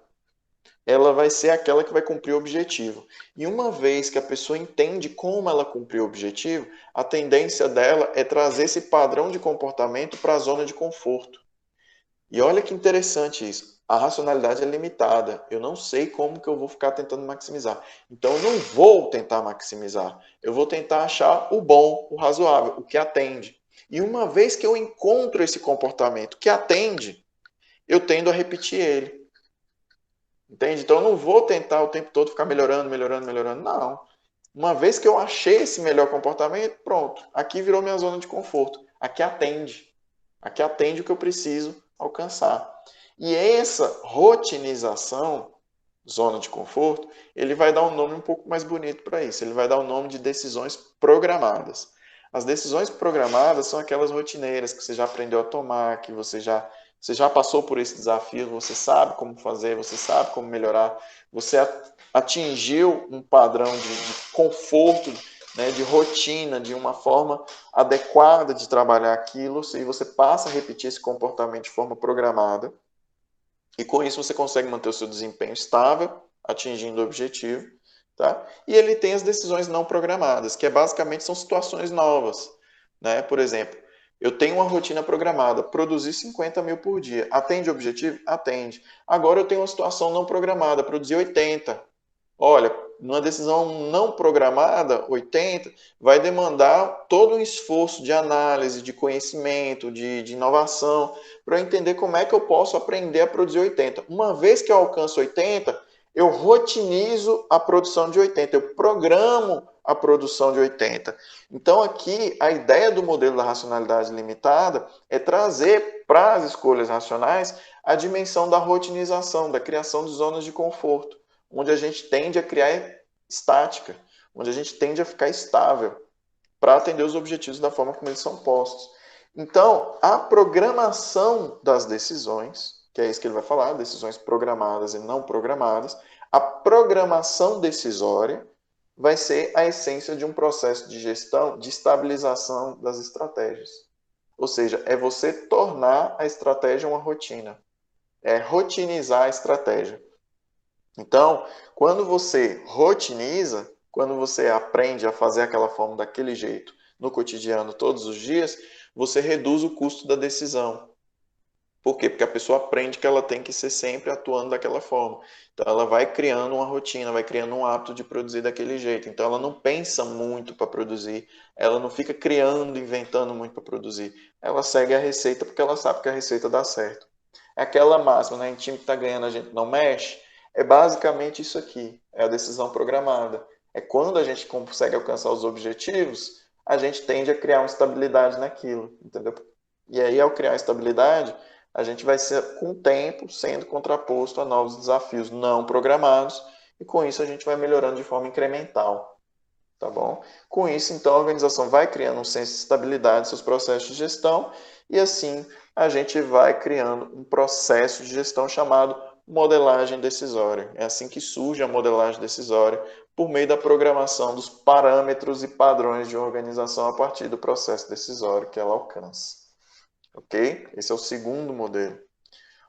ela vai ser aquela que vai cumprir o objetivo. E uma vez que a pessoa entende como ela cumpriu o objetivo, a tendência dela é trazer esse padrão de comportamento para a zona de conforto. E olha que interessante isso. A racionalidade é limitada. Eu não sei como que eu vou ficar tentando maximizar. Então, eu não vou tentar maximizar. Eu vou tentar achar o bom, o razoável, o que atende. E uma vez que eu encontro esse comportamento que atende, eu tendo a repetir ele. Entende? Então, eu não vou tentar o tempo todo ficar melhorando, melhorando, melhorando. Não. Uma vez que eu achei esse melhor comportamento, pronto. Aqui virou minha zona de conforto. Aqui atende. Aqui atende o que eu preciso alcançar. E essa rotinização, zona de conforto, ele vai dar um nome um pouco mais bonito para isso. Ele vai dar o nome de decisões programadas. As decisões programadas são aquelas rotineiras que você já aprendeu a tomar, que você já passou por esse desafio, você sabe como fazer, você sabe como melhorar, você atingiu um padrão de conforto, né, de rotina, de uma forma adequada de trabalhar aquilo, e você passa a repetir esse comportamento de forma programada, e com isso você consegue manter o seu desempenho estável, atingindo o objetivo, tá? E ele tem as decisões não programadas, que basicamente são situações novas, né? Por exemplo, eu tenho uma rotina programada, produzir 50 mil por dia. Atende o objetivo? Atende. Agora eu tenho uma situação não programada, produzir 80. Olha, Numa decisão não programada, 80, vai demandar todo um esforço de análise, de conhecimento, de inovação, para eu entender como é que eu posso aprender a produzir 80. Uma vez que eu alcanço 80, eu rotinizo a produção de 80, eu programo a produção de 80. Então, aqui, a ideia do modelo da racionalidade limitada é trazer para as escolhas racionais a dimensão da rotinização, da criação de zonas de conforto, onde a gente tende a criar estática, onde a gente tende a ficar estável para atender os objetivos da forma como eles são postos. Então, a programação das decisões, que é isso que ele vai falar, decisões programadas e não programadas, a programação decisória vai ser a essência de um processo de gestão, de estabilização das estratégias. Ou seja, é você tornar a estratégia uma rotina. É rotinizar a estratégia. Então, quando você rotiniza, quando você aprende a fazer aquela forma daquele jeito no cotidiano todos os dias, você reduz o custo da decisão. Por quê? Porque a pessoa aprende que ela tem que ser sempre atuando daquela forma. Então, ela vai criando uma rotina, vai criando um hábito de produzir daquele jeito. Então, ela não pensa muito para produzir, ela não fica criando, inventando muito para produzir. Ela segue a receita porque ela sabe que a receita dá certo. É aquela máxima, né? Em time que está ganhando a gente não mexe. É basicamente isso aqui. É a decisão programada. É quando a gente consegue alcançar os objetivos, a gente tende a criar uma estabilidade naquilo, entendeu? E aí, ao criar estabilidade, a gente vai ser, com o tempo, sendo contraposto a novos desafios não programados, e com isso a gente vai melhorando de forma incremental, tá bom? Com isso, então, a organização vai criando um senso de estabilidade em seus processos de gestão, e assim a gente vai criando um processo de gestão chamado modelagem decisória. É assim que surge a modelagem decisória, por meio da programação dos parâmetros e padrões de organização a partir do processo decisório que ela alcança. Ok? Esse é o segundo modelo.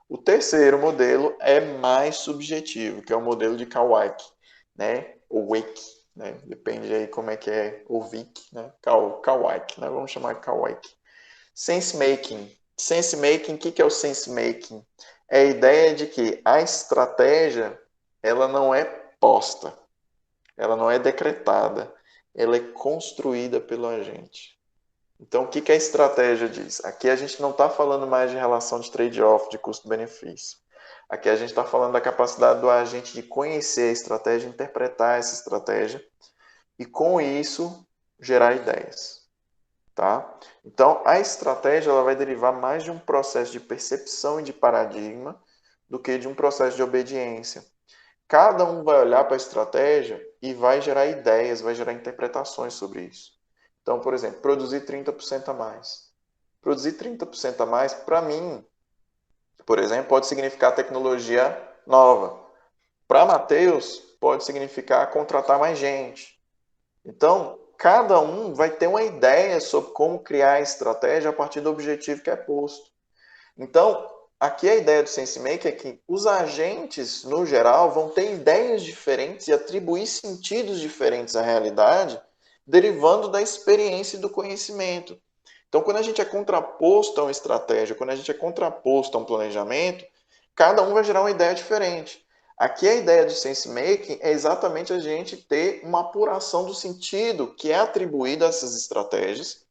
O terceiro modelo é mais subjetivo, que é o modelo de Kawaki, né? Ou Wake, né? Depende aí como é que é, ou Vic, né? Kawaki, né? Vamos chamar de Kawaki. Sense Making. Sense Making, o que é o Sense Making? É a ideia de que a estratégia, ela não é posta, ela não é decretada, ela é construída pelo agente. Então, o que a estratégia diz? Aqui a gente não está falando mais de relação de trade-off, de custo-benefício. Aqui a gente está falando da capacidade do agente de conhecer a estratégia, interpretar essa estratégia e, com isso, gerar ideias. Tá? Então, a estratégia ela vai derivar mais de um processo de percepção e de paradigma do que de um processo de obediência. Cada um vai olhar para a estratégia e vai gerar ideias, vai gerar interpretações sobre isso. Então, por exemplo, produzir 30% a mais. Produzir 30% a mais, para mim, por exemplo, pode significar tecnologia nova. Para Matheus, pode significar contratar mais gente. Então, cada um vai ter uma ideia sobre como criar a estratégia a partir do objetivo que é posto. Então, aqui a ideia do SenseMaker é que os agentes, no geral, vão ter ideias diferentes e atribuir sentidos diferentes à realidade, derivando da experiência e do conhecimento. Então, quando a gente é contraposto a uma estratégia, quando a gente é contraposto a um planejamento, cada um vai gerar uma ideia diferente. Aqui a ideia do SenseMaking é exatamente a gente ter uma apuração do sentido que é atribuído a essas estratégias,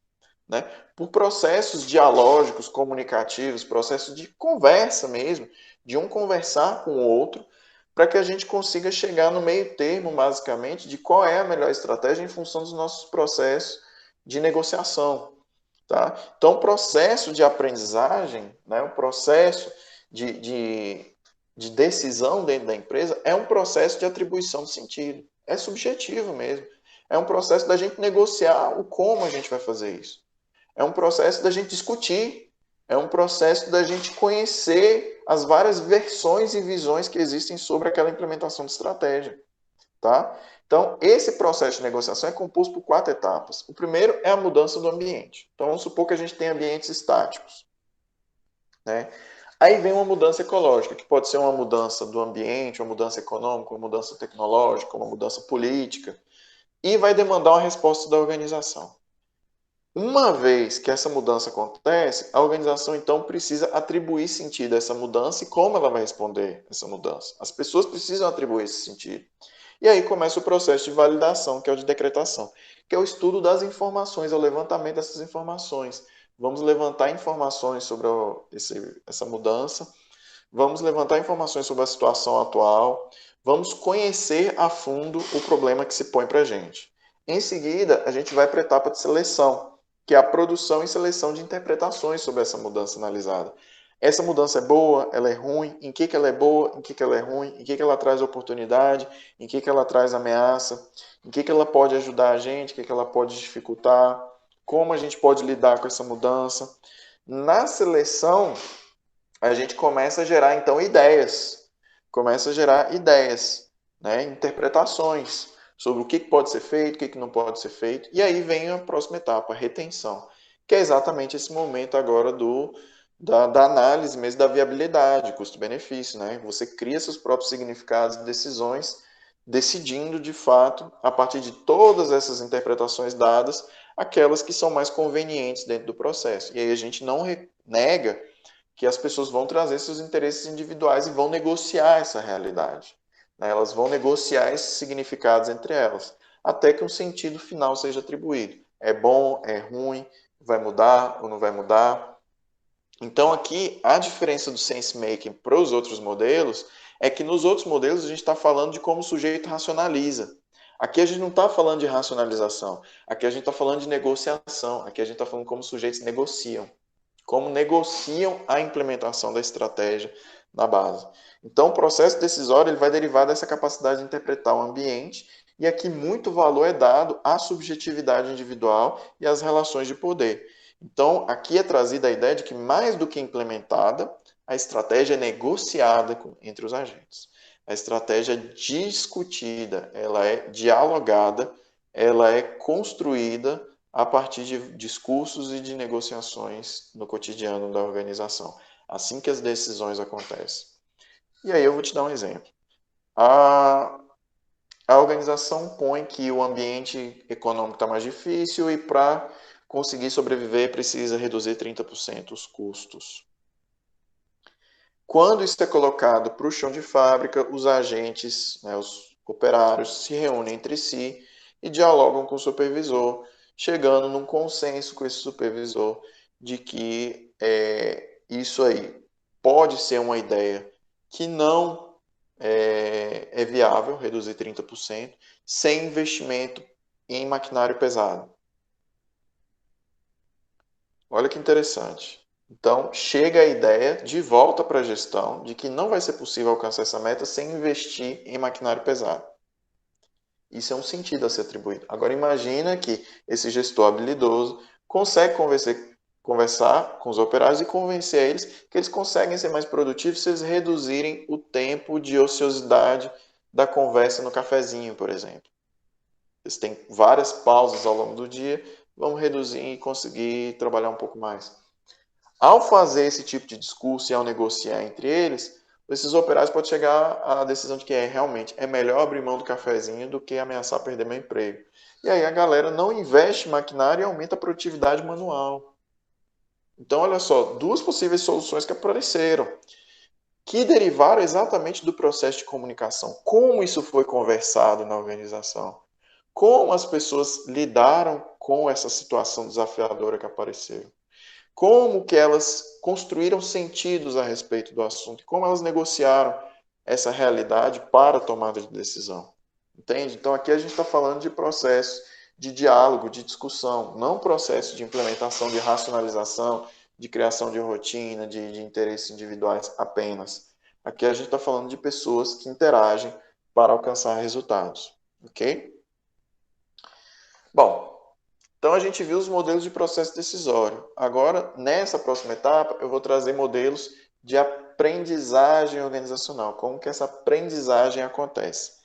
né, por processos dialógicos, comunicativos, processos de conversa mesmo, de um conversar com o outro, para que a gente consiga chegar no meio termo, basicamente, de qual é a melhor estratégia em função dos nossos processos de negociação. Tá? Então, o processo de aprendizagem, né, o processo de decisão dentro da empresa é um processo de atribuição de sentido. É subjetivo mesmo. É um processo da gente negociar o como a gente vai fazer isso. É um processo da gente discutir. É um processo da gente conhecer as várias versões e visões que existem sobre aquela implementação de estratégia. Tá? Então, esse processo de negociação é composto por 4 etapas. O primeiro é a mudança do ambiente. Então, vamos supor que a gente tem ambientes estáticos, né? Aí vem uma mudança ecológica, que pode ser uma mudança do ambiente, uma mudança econômica, uma mudança tecnológica, uma mudança política, e vai demandar uma resposta da organização. Uma vez que essa mudança acontece, a organização então precisa atribuir sentido a essa mudança e como ela vai responder essa mudança. As pessoas precisam atribuir esse sentido. E aí começa o processo de validação, que é o de decretação, que é o estudo das informações, é o levantamento dessas informações. Vamos levantar informações sobre essa mudança, vamos levantar informações sobre a situação atual, vamos conhecer a fundo o problema que se põe para a gente. Em seguida, a gente vai para a etapa de seleção, que é a produção e seleção de interpretações sobre essa mudança analisada. Essa mudança é boa, ela é ruim, em que ela é boa, em que ela é ruim, em que ela traz oportunidade, em que ela traz ameaça, em que ela pode ajudar a gente, em que ela pode dificultar, como a gente pode lidar com essa mudança. Na seleção, a gente começa a gerar, então, né? Interpretações sobre o que pode ser feito, o que não pode ser feito. E aí vem a próxima etapa, a retenção, que é exatamente esse momento agora da análise mesmo da viabilidade, custo-benefício, né? Você cria seus próprios significados e decisões, decidindo, de fato, a partir de todas essas interpretações dadas, aquelas que são mais convenientes dentro do processo. E aí a gente não nega que as pessoas vão trazer seus interesses individuais e vão negociar essa realidade, né? Elas vão negociar esses significados entre elas, até que um sentido final seja atribuído. É bom, é ruim, vai mudar ou não vai mudar? Então, aqui, a diferença do sense-making para os outros modelos é que nos outros modelos a gente está falando de como o sujeito racionaliza. Aqui a gente não está falando de racionalização, aqui a gente está falando de negociação, aqui a gente está falando como os sujeitos negociam, como negociam a implementação da estratégia na base. Então, o processo decisório ele vai derivar dessa capacidade de interpretar o ambiente, e aqui muito valor é dado à subjetividade individual e às relações de poder. Então, aqui é trazida a ideia de que, mais do que implementada, a estratégia é negociada entre os agentes. A estratégia é discutida, ela é dialogada, ela é construída a partir de discursos e de negociações no cotidiano da organização. Assim que as decisões acontecem. E aí eu vou te dar um exemplo. A organização põe que o ambiente econômico está mais difícil e para conseguir sobreviver precisa reduzir 30% os custos. Quando isso é colocado para o chão de fábrica, os agentes, né, os operários, se reúnem entre si e dialogam com o supervisor, chegando num consenso com esse supervisor de que isso aí pode ser uma ideia que não é viável, reduzir 30%, sem investimento em maquinário pesado. Olha que interessante. Então, chega a ideia de volta para a gestão de que não vai ser possível alcançar essa meta sem investir em maquinário pesado. Isso é um sentido a ser atribuído. Agora, imagina que esse gestor habilidoso consegue conversar com os operários e convencer eles que eles conseguem ser mais produtivos se eles reduzirem o tempo de ociosidade da conversa no cafezinho, por exemplo. Eles têm várias pausas ao longo do dia, vamos reduzir e conseguir trabalhar um pouco mais. Ao fazer esse tipo de discurso e ao negociar entre eles, esses operários podem chegar à decisão de que realmente é melhor abrir mão do cafezinho do que ameaçar perder meu emprego. E aí a galera não investe em maquinário e aumenta a produtividade manual. Então, olha só, duas possíveis soluções que apareceram, que derivaram exatamente do processo de comunicação. Como isso foi conversado na organização? Como as pessoas lidaram com essa situação desafiadora que apareceu? Como que elas construíram sentidos a respeito do assunto e como elas negociaram essa realidade para a tomada de decisão. Entende? Então aqui a gente está falando de processo de diálogo, de discussão, não processo de implementação, de racionalização, de criação de rotina, de interesses individuais apenas. Aqui a gente está falando de pessoas que interagem para alcançar resultados. Ok? Bom, então a gente viu os modelos de processo decisório. Agora, nessa próxima etapa, eu vou trazer modelos de aprendizagem organizacional. Como que essa aprendizagem acontece?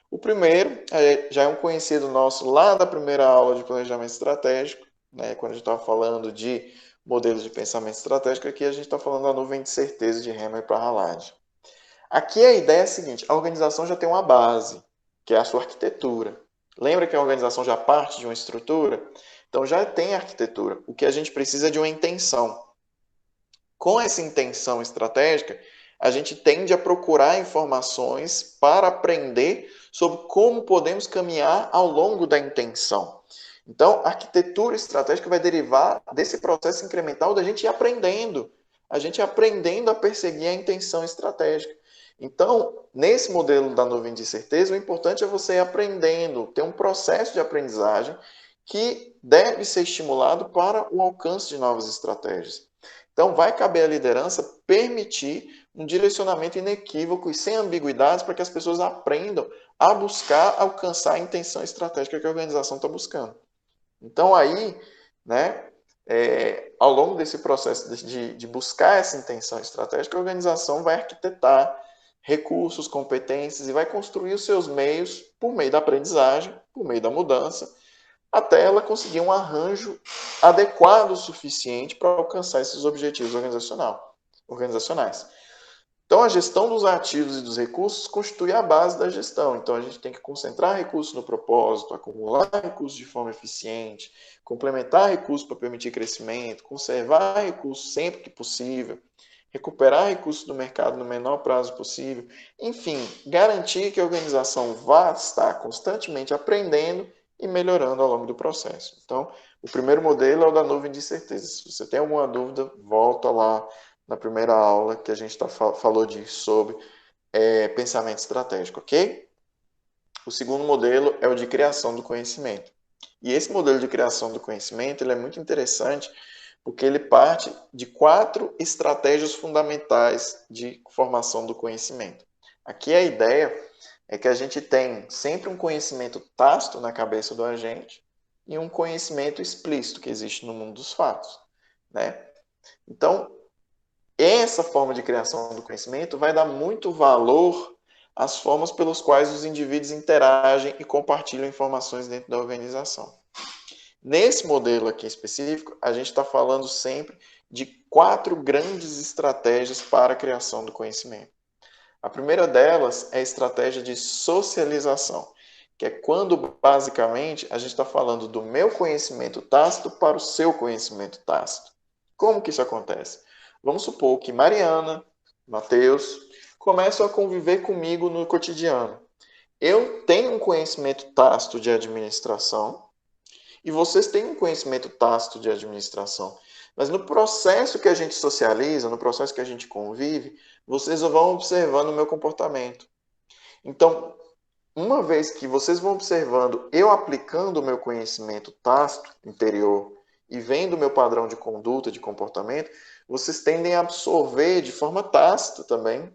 O primeiro já é um conhecido nosso lá da primeira aula de planejamento estratégico, né? Quando a gente estava falando de modelos de pensamento estratégico, aqui a gente está falando da nuvem de certeza de Hammer para Halad. Aqui a ideia é a seguinte: a organização já tem uma base, que é a sua arquitetura. Lembra que a organização já parte de uma estrutura? Então já tem arquitetura. O que a gente precisa é de uma intenção. Com essa intenção estratégica, A gente tende a procurar informações para aprender sobre como podemos caminhar ao longo da intenção. Então, a arquitetura estratégica vai derivar desse processo incremental da gente ir aprendendo, a gente aprendendo a perseguir a intenção estratégica. Então, nesse modelo da nuvem de certeza, o importante é você ir aprendendo, ter um processo de aprendizagem que deve ser estimulado para o alcance de novas estratégias. Então, vai caber à liderança permitir um direcionamento inequívoco e sem ambiguidades para que as pessoas aprendam a buscar alcançar a intenção estratégica que a organização está buscando. Então, aí, né, ao longo desse processo de buscar essa intenção estratégica, a organização vai arquitetar recursos, competências e vai construir os seus meios por meio da aprendizagem, por meio da mudança, até ela conseguir um arranjo adequado o suficiente para alcançar esses objetivos organizacionais. Então, a gestão dos ativos e dos recursos constitui a base da gestão. Então, a gente tem que concentrar recursos no propósito, acumular recursos de forma eficiente, complementar recursos para permitir crescimento, conservar recursos sempre que possível, recuperar recursos do mercado no menor prazo possível. Enfim, garantir que a organização vá estar constantemente aprendendo e melhorando ao longo do processo. Então, o primeiro modelo é o da nuvem de certeza. Se você tem alguma dúvida, volta lá na primeira aula que a gente falou disso, sobre pensamento estratégico, ok? O segundo modelo é o de criação do conhecimento. E esse modelo de criação do conhecimento ele é muito interessante porque ele parte de 4 estratégias fundamentais de formação do conhecimento. Aqui a ideia é que a gente tem sempre um conhecimento tácito na cabeça do agente e um conhecimento explícito que existe no mundo dos fatos, né? Então, essa forma de criação do conhecimento vai dar muito valor às formas pelas quais os indivíduos interagem e compartilham informações dentro da organização. Nesse modelo aqui específico, a gente está falando sempre de 4 grandes estratégias para a criação do conhecimento. A primeira delas é a estratégia de socialização, que é quando, basicamente, a gente está falando do meu conhecimento tácito para o seu conhecimento tácito. Como que isso acontece? Vamos supor que Mariana, Matheus, começam a conviver comigo no cotidiano. Eu tenho um conhecimento tácito de administração e vocês têm um conhecimento tácito de administração. Mas no processo que a gente socializa, no processo que a gente convive, vocês vão observando o meu comportamento. Então, uma vez que vocês vão observando eu aplicando o meu conhecimento tácito interior e vendo o meu padrão de conduta, de comportamento, vocês tendem a absorver de forma tácita também,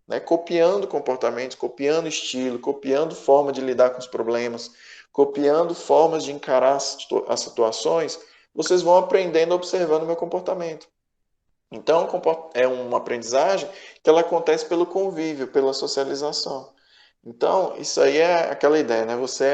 né? Copiando comportamentos, copiando estilo, copiando forma de lidar com os problemas, copiando formas de encarar as situações, vocês vão aprendendo observando o meu comportamento. Então, é uma aprendizagem que ela acontece pelo convívio, pela socialização. Então, isso aí é aquela ideia, né? Você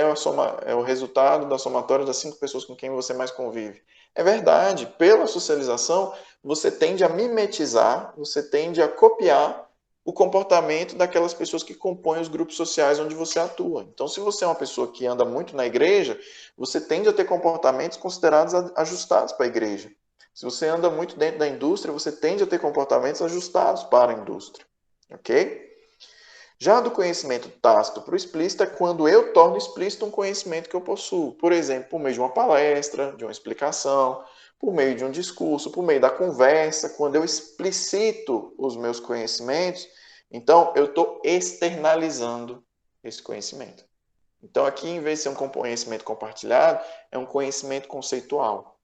é o resultado da somatória das 5 pessoas com quem você mais convive. É verdade, pela socialização, você tende a mimetizar, você tende a copiar o comportamento daquelas pessoas que compõem os grupos sociais onde você atua. Então, se você é uma pessoa que anda muito na igreja, você tende a ter comportamentos considerados ajustados para a igreja. Se você anda muito dentro da indústria, você tende a ter comportamentos ajustados para a indústria. Ok? Já do conhecimento tácito para o explícito é quando eu torno explícito um conhecimento que eu possuo. Por exemplo, por meio de uma palestra, de uma explicação, por meio de um discurso, por meio da conversa, quando eu explicito os meus conhecimentos, então eu estou externalizando esse conhecimento. Então aqui, em vez de ser um conhecimento compartilhado, é um conhecimento conceitual.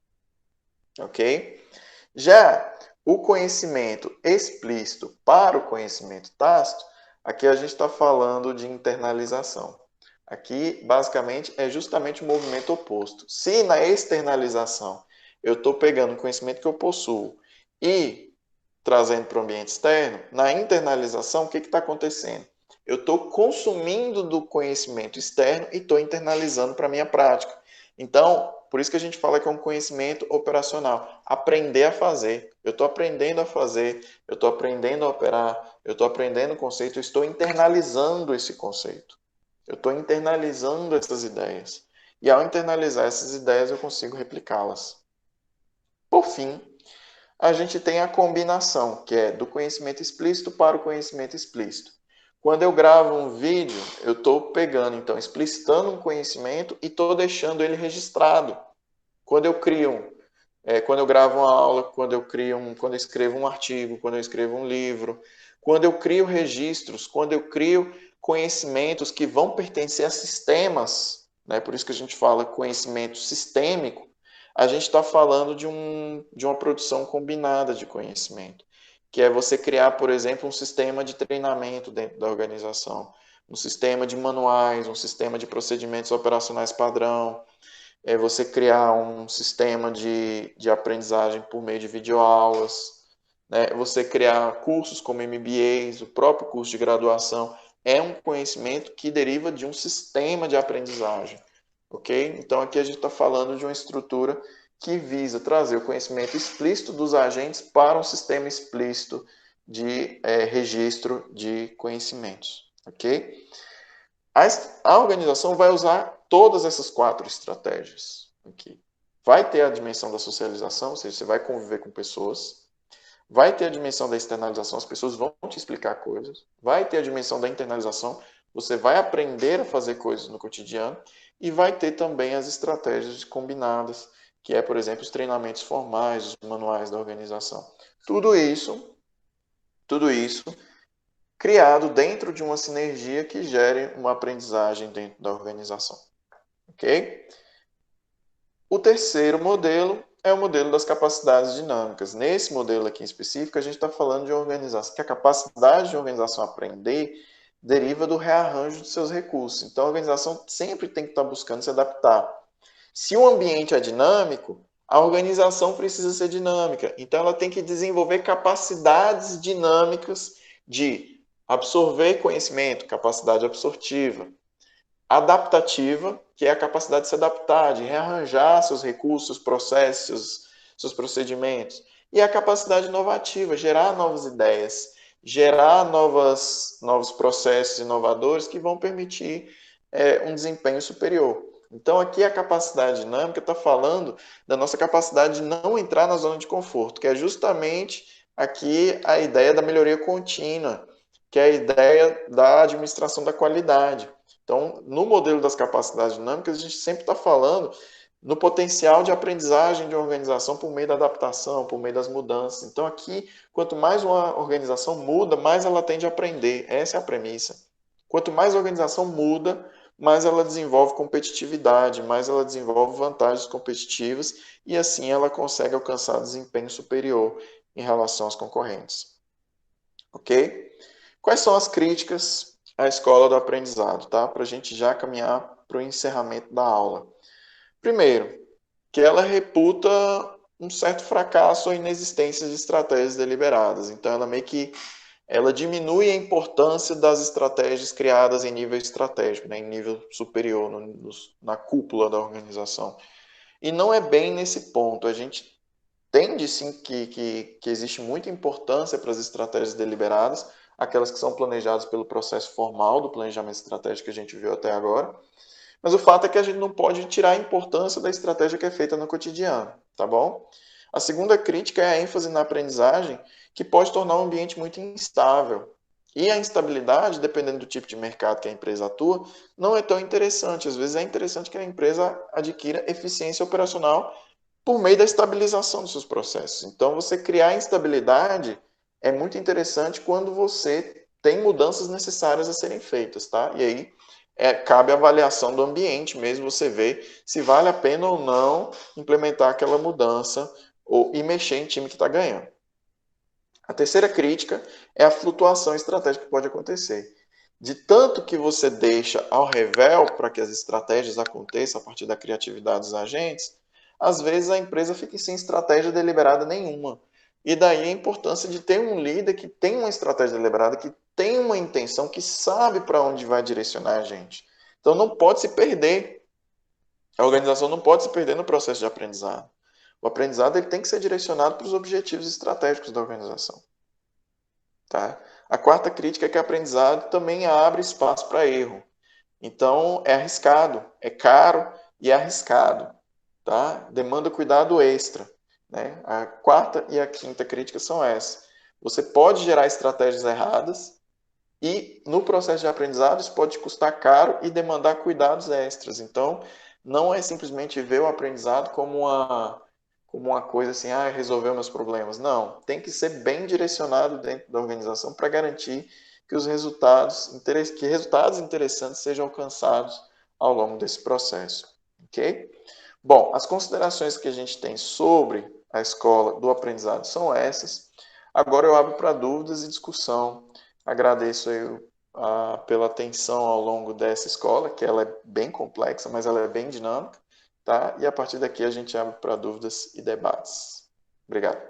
Ok? Já o conhecimento explícito para o conhecimento tácito, aqui a gente está falando de internalização. Aqui, basicamente, é justamente o movimento oposto. Se na externalização eu estou pegando o conhecimento que eu possuo e trazendo para o ambiente externo, na internalização, o que está acontecendo? Eu estou consumindo do conhecimento externo e estou internalizando para a minha prática. Então, por isso que a gente fala que é um conhecimento operacional. Aprender a fazer. Eu estou aprendendo a fazer, eu estou aprendendo a operar, eu estou aprendendo o conceito, eu estou internalizando esse conceito. Eu estou internalizando essas ideias. E ao internalizar essas ideias, eu consigo replicá-las. Por fim, a gente tem a combinação, que é do conhecimento explícito para o conhecimento explícito. Quando eu gravo um vídeo, eu estou pegando, então, explicitando um conhecimento e estou deixando ele registrado. Quando eu crio, quando eu gravo uma aula, quando eu escrevo um artigo, quando eu escrevo um livro, quando eu crio registros, quando eu crio conhecimentos que vão pertencer a sistemas, né? Por isso que a gente fala conhecimento sistêmico, a gente está falando de uma produção combinada de conhecimento, que é você criar, por exemplo, um sistema de treinamento dentro da organização, um sistema de manuais, um sistema de procedimentos operacionais padrão, é você criar um sistema de aprendizagem por meio de videoaulas, né? Você criar cursos como MBAs, o próprio curso de graduação, é um conhecimento que deriva de um sistema de aprendizagem, ok? Então aqui a gente está falando de uma estrutura que visa trazer o conhecimento explícito dos agentes para um sistema explícito de registro de conhecimentos, ok? A organização vai usar todas essas 4 estratégias aqui. Vai ter a dimensão da socialização, ou seja, você vai conviver com pessoas. Vai ter a dimensão da externalização, as pessoas vão te explicar coisas. Vai ter a dimensão da internalização, você vai aprender a fazer coisas no cotidiano. E vai ter também as estratégias combinadas, que é, por exemplo, os treinamentos formais, os manuais da organização. Tudo isso criado dentro de uma sinergia que gere uma aprendizagem dentro da organização. Ok? O terceiro modelo é o modelo das capacidades dinâmicas. Nesse modelo aqui em específico, a gente está falando de organização, que a capacidade de organização aprender deriva do rearranjo de seus recursos. Então, a organização sempre tem que estar buscando se adaptar. Se o ambiente é dinâmico, a organização precisa ser dinâmica. Então, ela tem que desenvolver capacidades dinâmicas de absorver conhecimento, capacidade absortiva, adaptativa, que é a capacidade de se adaptar, de rearranjar seus recursos, seus processos, seus procedimentos, e a capacidade inovativa, gerar novas ideias, gerar novos processos inovadores que vão permitir um desempenho superior. Então, aqui a capacidade dinâmica está falando da nossa capacidade de não entrar na zona de conforto, que é justamente aqui a ideia da melhoria contínua, que é a ideia da administração da qualidade. Então, no modelo das capacidades dinâmicas, a gente sempre está falando no potencial de aprendizagem de uma organização por meio da adaptação, por meio das mudanças. Então, aqui, quanto mais uma organização muda, mais ela tende a aprender. Essa é a premissa. Quanto mais a organização muda, mais ela desenvolve competitividade, mais ela desenvolve vantagens competitivas e assim ela consegue alcançar desempenho superior em relação aos concorrentes. Ok? Quais são as críticas à escola do aprendizado, tá? Para a gente já caminhar para o encerramento da aula. Primeiro, que ela reputa um certo fracasso ou inexistência de estratégias deliberadas. Então, ela diminui a importância das estratégias criadas em nível estratégico, né, em nível superior, na cúpula da organização. E não é bem nesse ponto. A gente entende sim que existe muita importância para as estratégias deliberadas, aquelas que são planejadas pelo processo formal do planejamento estratégico que a gente viu até agora. Mas o fato é que a gente não pode tirar a importância da estratégia que é feita no cotidiano, tá bom? A segunda crítica é a ênfase na aprendizagem, que pode tornar o ambiente muito instável. E a instabilidade, dependendo do tipo de mercado que a empresa atua, não é tão interessante. Às vezes é interessante que a empresa adquira eficiência operacional por meio da estabilização dos seus processos. Então, você criar instabilidade é muito interessante quando você tem mudanças necessárias a serem feitas, tá? E aí cabe a avaliação do ambiente mesmo, você vê se vale a pena ou não implementar aquela mudança e mexer em time que está ganhando. A terceira crítica é a flutuação estratégica que pode acontecer. De tanto que você deixa ao revel para que as estratégias aconteçam a partir da criatividade dos agentes, às vezes a empresa fica sem estratégia deliberada nenhuma. E daí a importância de ter um líder que tem uma estratégia deliberada, que tem uma intenção, que sabe para onde vai direcionar a gente. Então não pode se perder. A organização não pode se perder no processo de aprendizado. O aprendizado ele tem que ser direcionado para os objetivos estratégicos da organização. Tá? A quarta crítica é que o aprendizado também abre espaço para erro. Então, é arriscado, é caro e é arriscado. Tá? Demanda cuidado extra. né? A quarta e a quinta crítica são essas. Você pode gerar estratégias erradas e no processo de aprendizado isso pode custar caro e demandar cuidados extras. Então, não é simplesmente ver o aprendizado como uma coisa assim, resolveu meus problemas. Não, tem que ser bem direcionado dentro da organização para garantir que que resultados interessantes sejam alcançados ao longo desse processo, ok? Bom, as considerações que a gente tem sobre a escola do aprendizado são essas. Agora eu abro para dúvidas e discussão. Agradeço aí, pela atenção ao longo dessa escola, que ela é bem complexa, mas ela é bem dinâmica, tá? E a partir daqui a gente abre para dúvidas e debates. Obrigado.